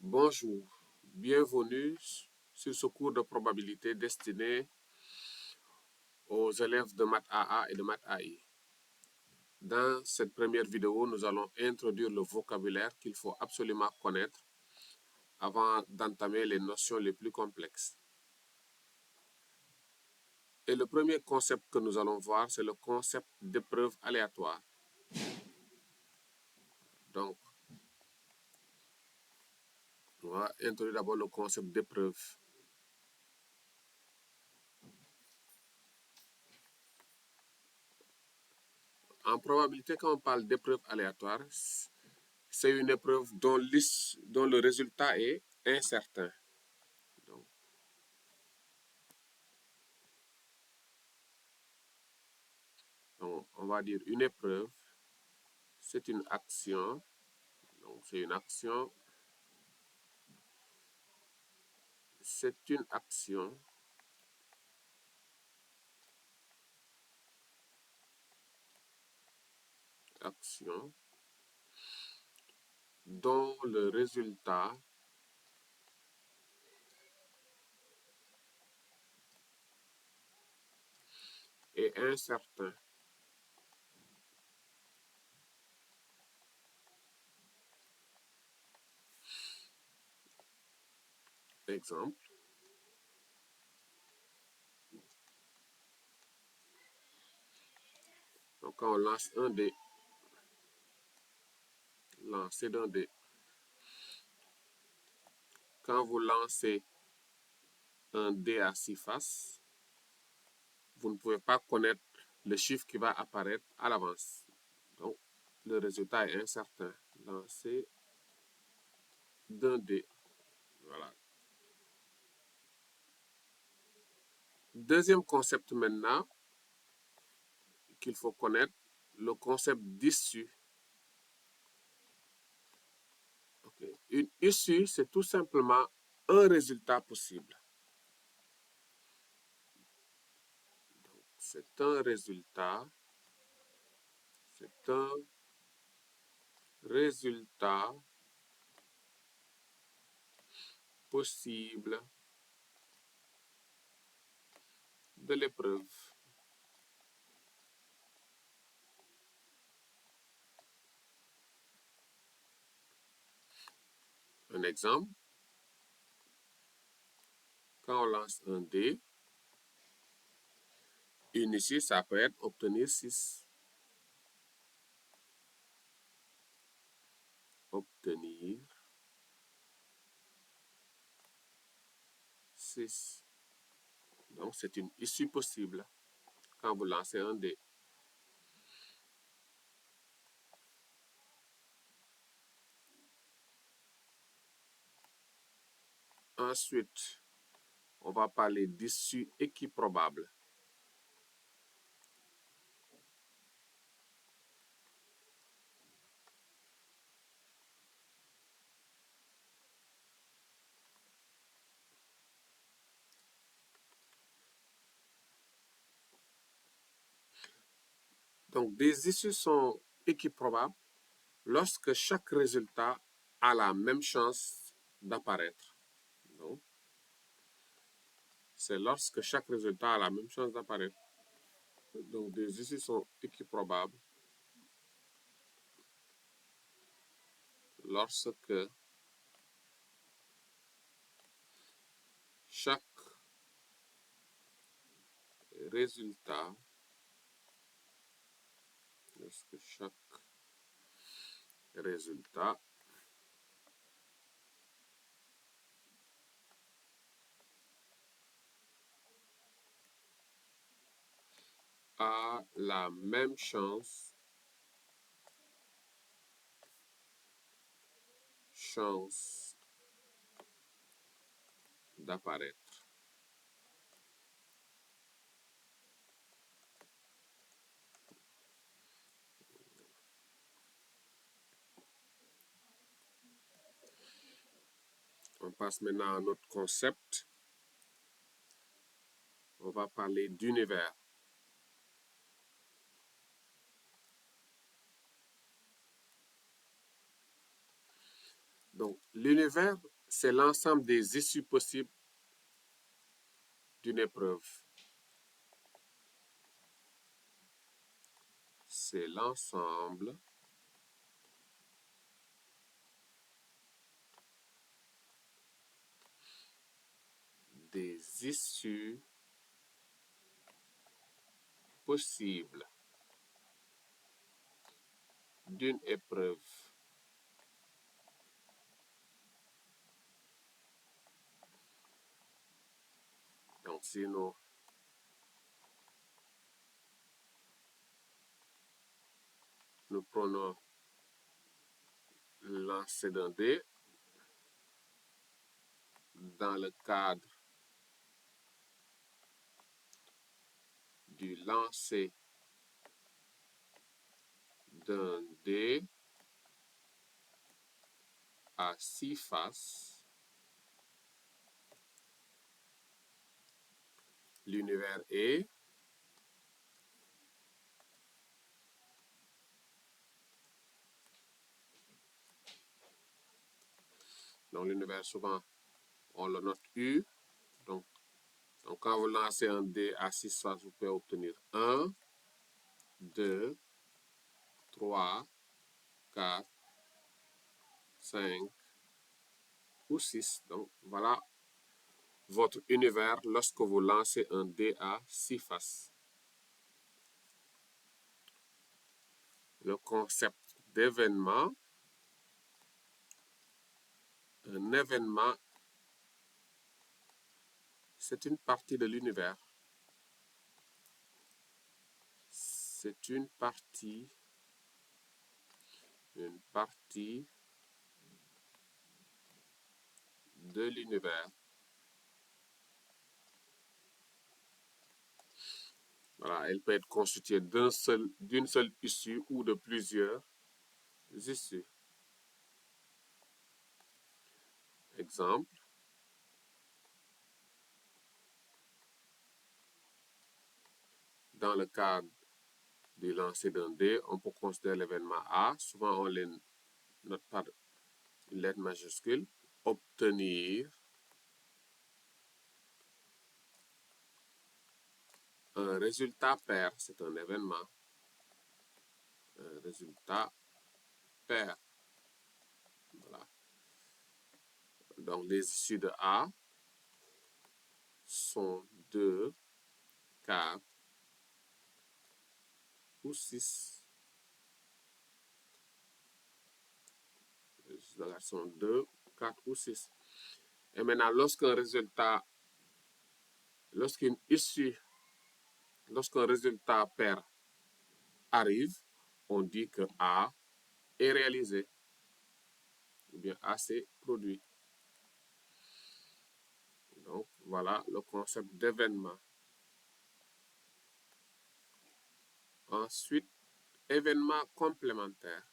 Bonjour, bienvenue sur ce cours de probabilité destiné aux élèves de maths AA et de maths AI. Dans cette première vidéo, nous allons introduire le vocabulaire qu'il faut absolument connaître avant d'entamer les notions les plus complexes. Et le premier concept que nous allons voir, c'est le concept d'épreuve aléatoire. Donc, on va introduire d'abord le concept d'épreuve. En probabilité, quand on parle d'épreuve aléatoire, c'est une épreuve dont le résultat est incertain. Donc, on va dire une épreuve, c'est une action. Donc, c'est une action. C'est une action dont le résultat est incertain. Exemple. Donc, quand on lance un dé, lancer d'un dé. Quand vous lancez un dé à 6 faces, vous ne pouvez pas connaître le chiffre qui va apparaître à l'avance. Donc, le résultat est incertain. Lancer d'un dé. Voilà. Deuxième concept maintenant qu'il faut connaître, le concept d'issue. Okay. Une issue, c'est tout simplement un résultat possible. C'est un résultat possible de l'épreuve. Un exemple, quand on lance un dé, une issue, ça peut être obtenir 6. Obtenir 6. Donc, c'est une issue possible quand vous lancez un dé. Ensuite, on va parler d'issue équiprobable. Donc, des issues sont équiprobables lorsque chaque résultat a la même chance d'apparaître. C'est lorsque chaque résultat a la même chance d'apparaître. Donc, des issues sont équiprobables lorsque chaque résultat a la même chance d'apparaître. On passe maintenant à notre concept. On va parler d'univers. Donc, l'univers, c'est l'ensemble des issues possibles d'une épreuve. C'est l'ensemble des issues possibles d'une épreuve. Donc, si nous prenons le lancer d'un dé dans le cadre du lancer d'un dé à 6 faces, l'univers est donc l'univers souvent on le note U. Donc quand vous lancez un dé à 6 faces, vous pouvez obtenir 1, 2, 3, 4, 5 ou 6. Donc voilà votre univers lorsque vous lancez un dé à 6 faces. Le concept d'événement, un événement, c'est une partie de l'univers. C'est une partie de l'univers. Voilà, elle peut être constituée d'une seule issue ou de plusieurs issues. Exemple, dans le cadre du lancer d'un dé, on peut considérer l'événement A. Souvent, on les note par une lettre majuscule. Obtenir un résultat pair, c'est un événement. Un résultat pair. Voilà. Donc, les issues de A sont 2, 4 ou 6. Les issues de A sont 2, 4 ou 6. Et maintenant, lorsqu'un résultat pair arrive, on dit que A est réalisé, ou bien A s'est produit. Donc, voilà le concept d'événement. Ensuite, événement complémentaire.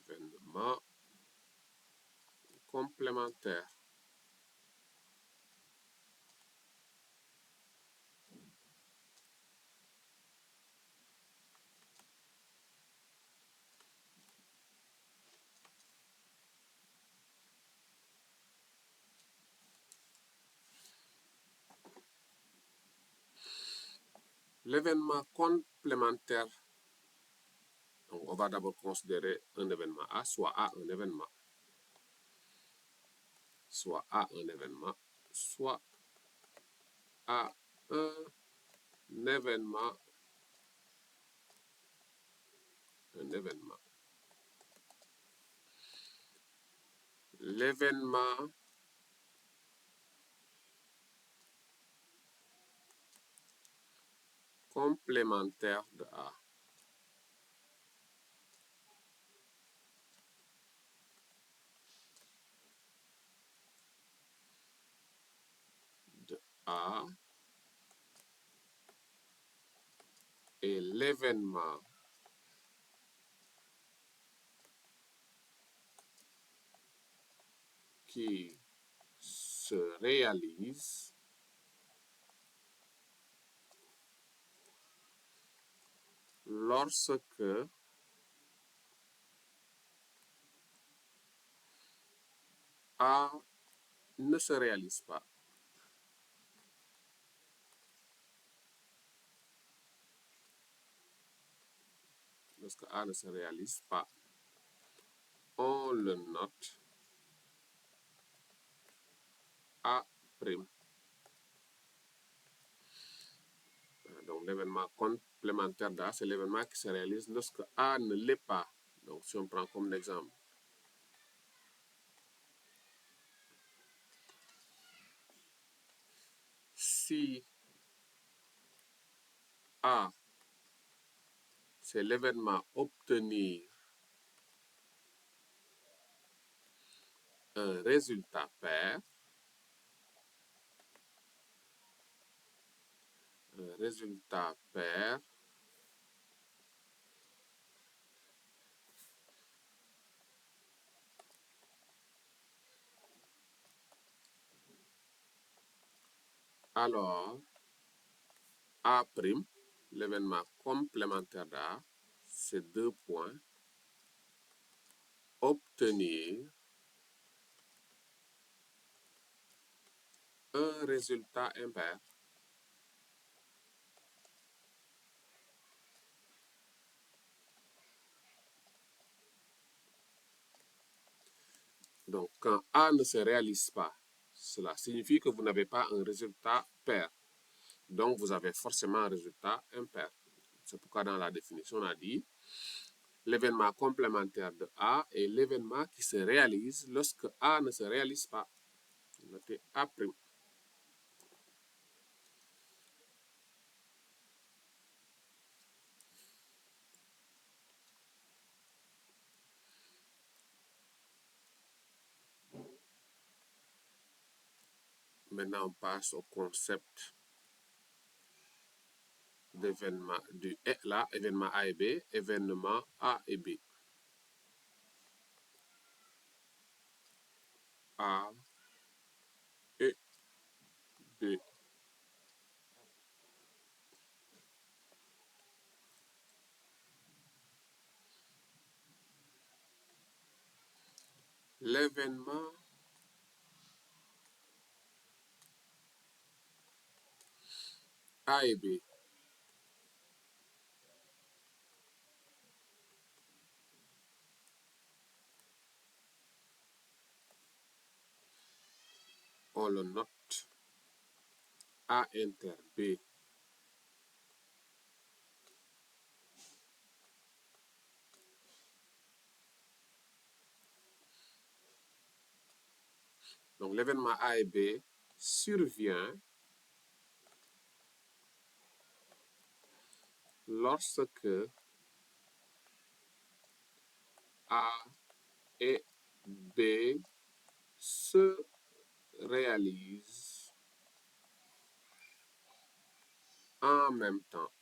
Événement complémentaire. L'événement complémentaire, donc on va d'abord considérer un événement A, soit A un événement, soit A un événement, soit A un événement, L'événement complémentaire de A. De A est l'événement qui se réalise lorsque A ne se réalise pas. Lorsque A ne se réalise pas, on le note A'. Donc, l'événement complémentaire d'A, c'est l'événement qui se réalise lorsque A ne l'est pas. Donc, si on prend comme exemple, si A, c'est l'événement obtenir un résultat pair, alors A', l'événement complémentaire d'A, c'est 2 points, obtenir un résultat impair. Donc, quand A ne se réalise pas, cela signifie que vous n'avez pas un résultat pair. Donc, vous avez forcément un résultat impair. C'est pourquoi dans la définition, on a dit l'événement complémentaire de A est l'événement qui se réalise lorsque A ne se réalise pas. Notez A'. Maintenant, on passe au concept d'événement du là, événement A et B, événement A et B. A et B. L'événement A et B. On le note A inter B. Donc, l'événement A et B survient lorsque A et B se réalisent en même temps.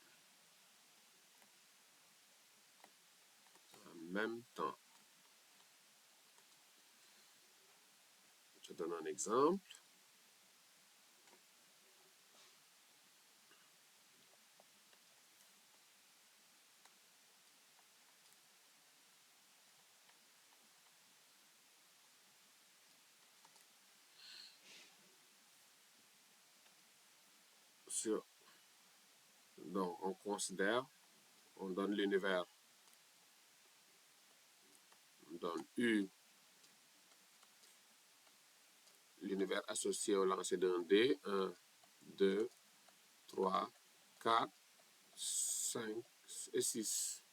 En même temps. Je donne un exemple. Donc, on considère, on donne l'univers, on donne U, l'univers associé au lancer d'un dé, 1, 2, 3, 4, 5 et 6.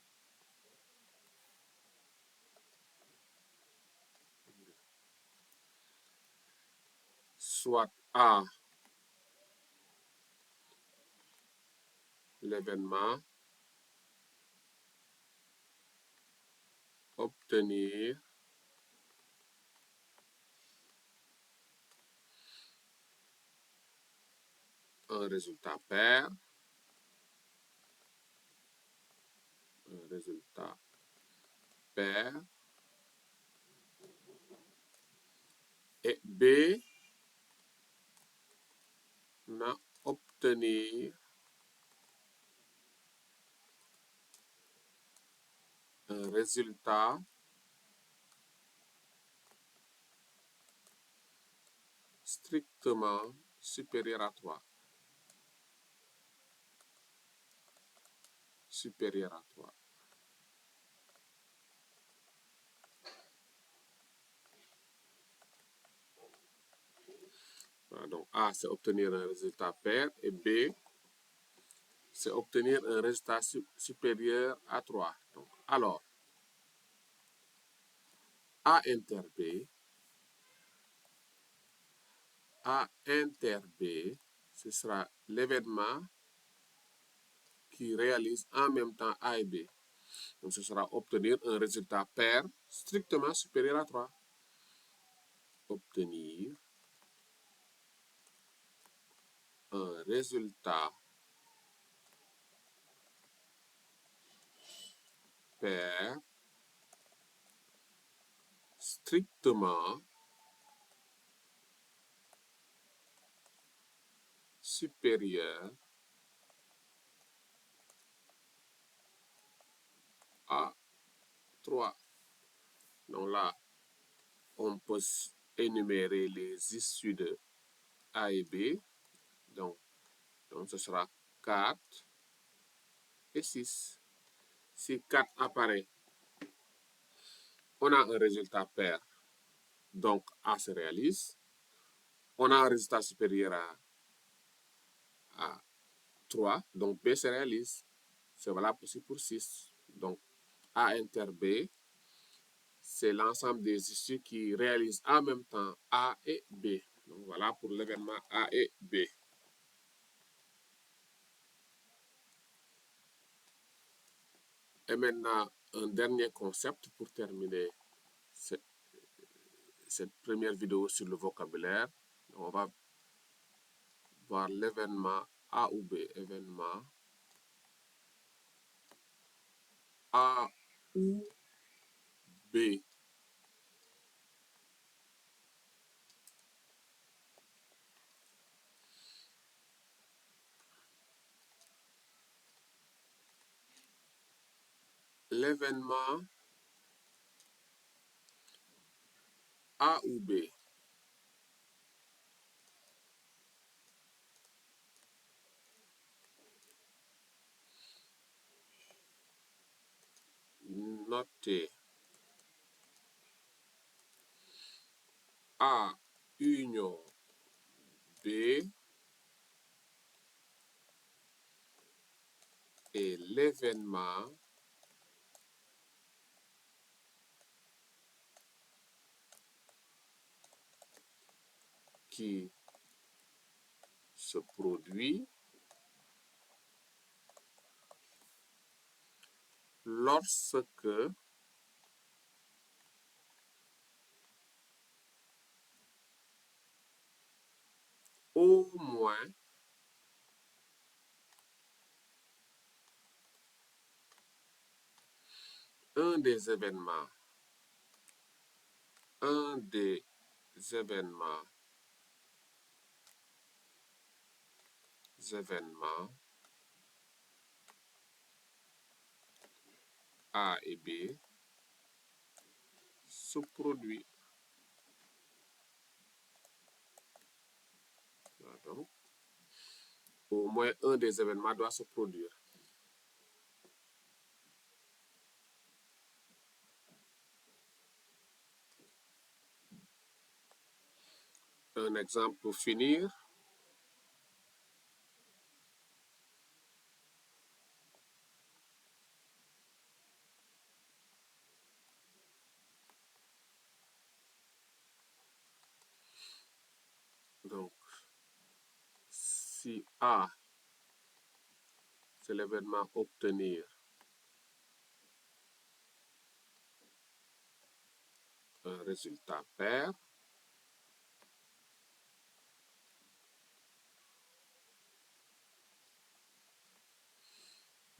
Soit A, l'événement, obtenir un résultat pair, et B, obtenir un résultat strictement supérieur à 3. Supérieur à 3. Voilà, donc A, c'est obtenir un résultat pair, et B, c'est obtenir un résultat supérieur à 3. Donc, alors, A inter B, A inter B, ce sera l'événement qui réalise en même temps A et B. Donc, ce sera obtenir un résultat pair strictement supérieur à 3. Obtenir un résultat pair strictement supérieur à 3. Donc là, on peut énumérer les issues de A et B. Donc ce sera 4 et 6. Si 4 apparaît, on a un résultat pair. Donc A se réalise. On a un résultat supérieur à 3. Donc B se réalise. C'est valable aussi pour 6. Donc A inter B, c'est l'ensemble des issues qui réalisent en même temps A et B. Donc voilà pour l'événement A et B. Et maintenant, un dernier concept pour terminer cette première vidéo sur le vocabulaire. On va voir l'événement A ou B. Événement A ou B. L'événement A ou B. Notez A union B est l'événement qui se produit lorsque au moins un des événements événements A et B se produit. Donc, au moins un des événements doit se produire. Un exemple pour finir. Donc, si A, c'est l'événement obtenir un résultat pair,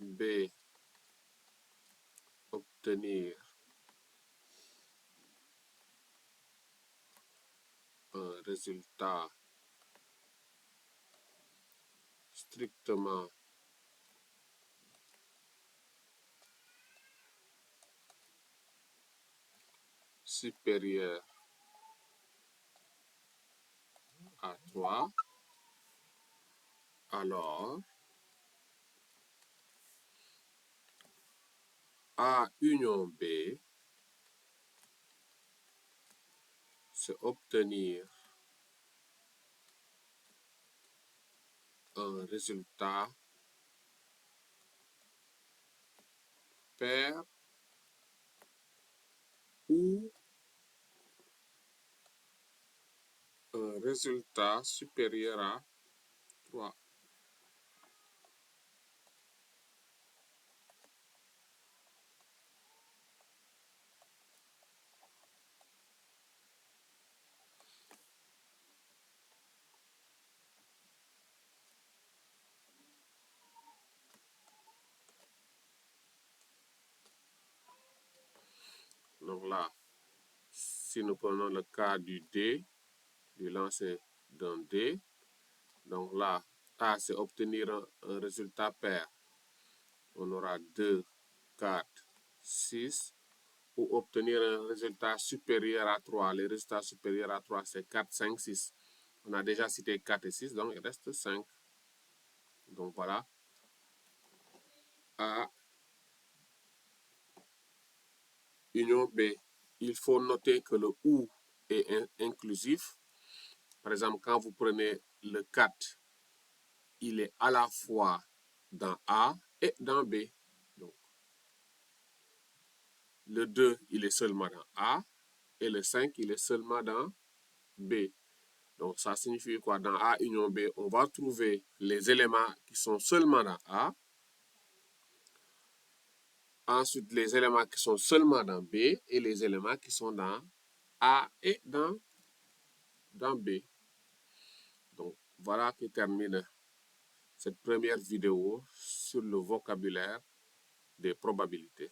B, obtenir un résultat strictement supérieur à 3, alors A union B, c'est obtenir un résultat pair ou un résultat supérieur à 3. Donc là, si nous prenons le cas du D, du lancer d'un D, donc là, A, c'est obtenir un résultat pair. On aura 2, 4, 6. Ou obtenir un résultat supérieur à 3. Les résultats supérieurs à 3, c'est 4, 5, 6. On a déjà cité 4 et 6, donc il reste 5. Donc voilà. A union B. Il faut noter que le OU est inclusif. Par exemple, quand vous prenez le 4, il est à la fois dans A et dans B. Donc, le 2, il est seulement dans A et le 5, il est seulement dans B. Donc, ça signifie quoi? Dans A union B, on va trouver les éléments qui sont seulement dans A. Ensuite, les éléments qui sont seulement dans B et les éléments qui sont dans A et dans B. Donc, voilà qui termine cette première vidéo sur le vocabulaire des probabilités.